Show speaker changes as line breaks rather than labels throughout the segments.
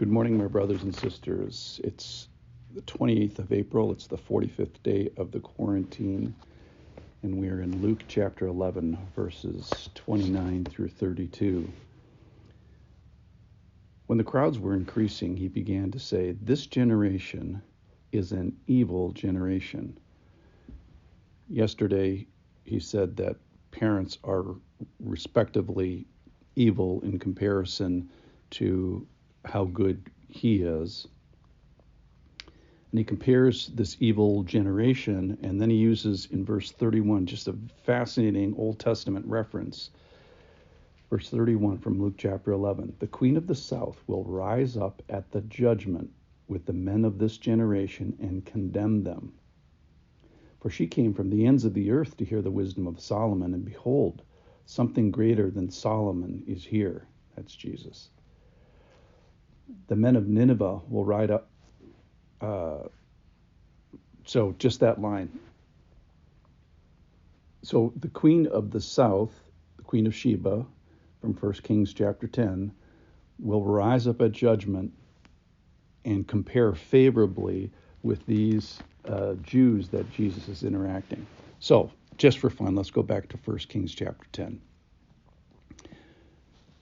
Good morning, my brothers and sisters. It's the 28th of April. It's the 45th day of the quarantine, and we are in Luke chapter 11, verses 29 through 32. When the crowds were increasing, he began to say, "This generation is an evil generation." Yesterday, he said that parents are respectively evil in comparison to how good he is. And he compares this evil generation, and then he uses in verse 31 just a fascinating Old Testament reference. Verse 31 from Luke chapter 11, "The queen of the south will rise up at the judgment with the men of this generation and condemn them. For she came from the ends of the earth to hear the wisdom of Solomon, and behold, something greater than Solomon is here." That's Jesus. "The men of Nineveh will ride up." So just that line. So the queen of the south, the queen of Sheba, from 1 Kings chapter 10, will rise up at judgment and compare favorably with these Jews that Jesus is interacting. So just for fun, let's go back to 1 Kings chapter 10.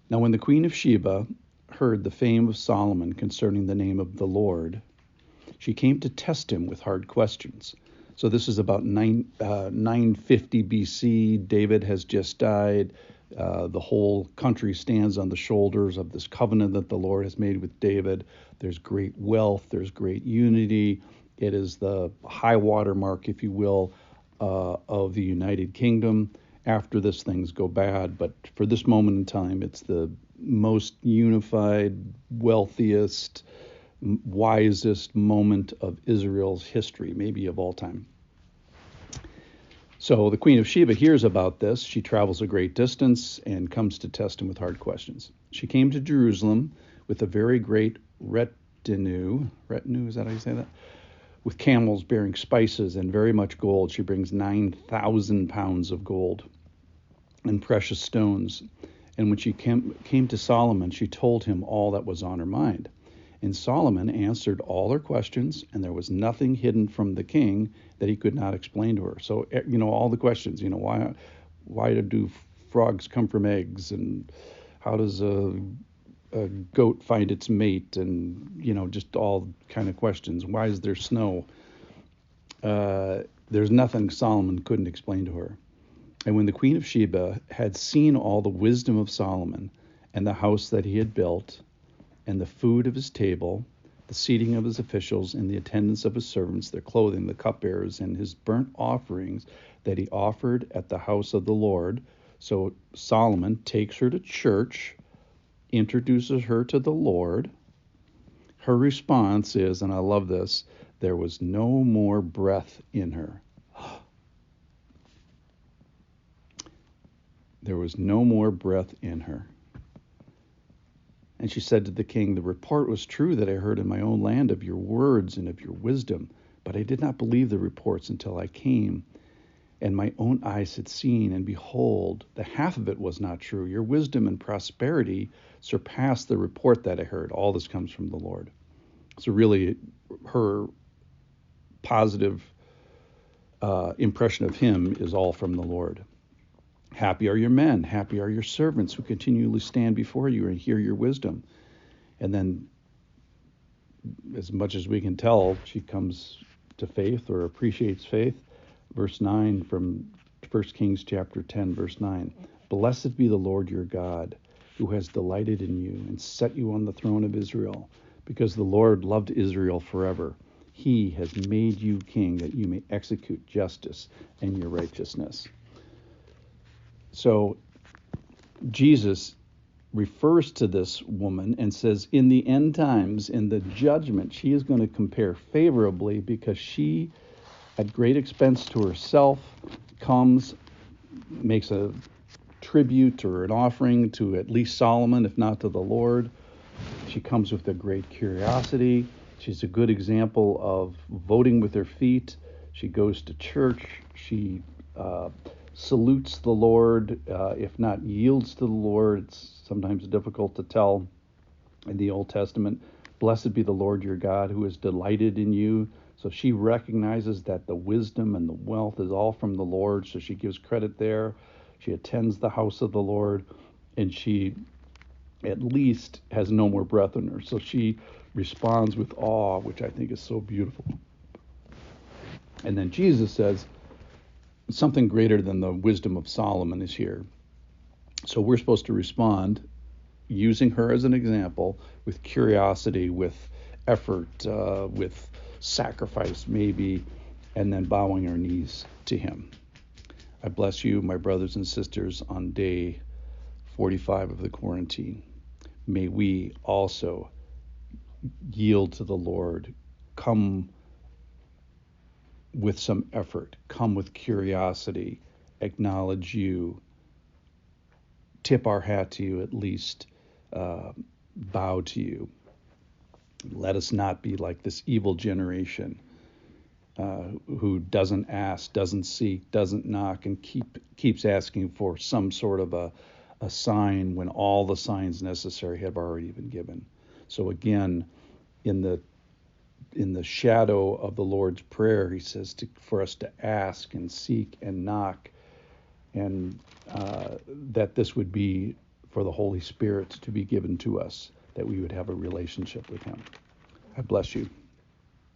"Now when the queen of Sheba heard the fame of Solomon concerning the name of the Lord, she came to test him with hard questions." So this is about 950 BC. David has just died. The whole country stands on the shoulders of this covenant that the Lord has made with David. There's great wealth. There's great unity. It is the high water mark, if you will, of the United Kingdom. After this, things go bad. But for this moment in time, it's the most unified, wealthiest, wisest moment of Israel's history, maybe of all time. So the queen of Sheba hears about this. She travels a great distance and comes to test him with hard questions. "She came to Jerusalem with a very great retinue. Retinue, is that how you say that? With camels bearing spices and very much gold. She brings 9,000 pounds of gold and precious stones. And when she came to Solomon, she told him all that was on her mind. And Solomon answered all her questions, and there was nothing hidden from the king that he could not explain to her." So, all the questions, why do frogs come from eggs, and how does a goat find its mate, and, just all kind of questions. Why is there snow? There's nothing Solomon couldn't explain to her. "And when the queen of Sheba had seen all the wisdom of Solomon, and the house that he had built, and the food of his table, the seating of his officials, and the attendance of his servants, their clothing, the cupbearers, and his burnt offerings that he offered at the house of the Lord." So Solomon takes her to church, introduces her to the Lord. Her response is, and I love this, "There was no more breath in her." There was no more breath in her. "And she said to the king, 'The report was true that I heard in my own land of your words and of your wisdom, but I did not believe the reports until I came, and my own eyes had seen, and behold, the half of it was not true. Your wisdom and prosperity surpassed the report that I heard.'" All this comes from the Lord. So really, her positive impression of him is all from the Lord. "Happy are your men, happy are your servants who continually stand before you and hear your wisdom." And then, as much as we can tell, she comes to faith or appreciates faith. Verse 9 from 1 Kings chapter 10, verse 9. "Blessed be the Lord your God, who has delighted in you and set you on the throne of Israel, because the Lord loved Israel forever. He has made you king that you may execute justice and your righteousness." So Jesus refers to this woman and says, in the end times, in the judgment, she is going to compare favorably, because she, at great expense to herself, makes a tribute or an offering to at least Solomon, if not to the Lord. She comes with a great curiosity. She's a good example of voting with her feet. She goes to church. She salutes the Lord, if not yields to the Lord. It's sometimes difficult to tell in the Old Testament, Blessed be the Lord your God who has delighted in you. So she recognizes that the wisdom and the wealth is all from the Lord. So she gives credit there. She attends the house of the Lord, and she at least has no more breath in her. So she responds with awe, which I think is so beautiful. And then Jesus says, something greater than the wisdom of Solomon is here. So we're supposed to respond using her as an example with curiosity, with effort, with sacrifice maybe, and then bowing our knees to him. I bless you, my brothers and sisters, on day 45 of the quarantine. May we also yield to the Lord, come with some effort, come with curiosity, acknowledge you, tip our hat to you at least, bow to you. Let us not be like this evil generation who doesn't ask, doesn't seek, doesn't knock, and keeps asking for some sort of a sign when all the signs necessary have already been given. So again, in the shadow of the Lord's Prayer, he says for us to ask and seek and knock, and that this would be for the Holy Spirit to be given to us, that we would have a relationship with him. I bless you.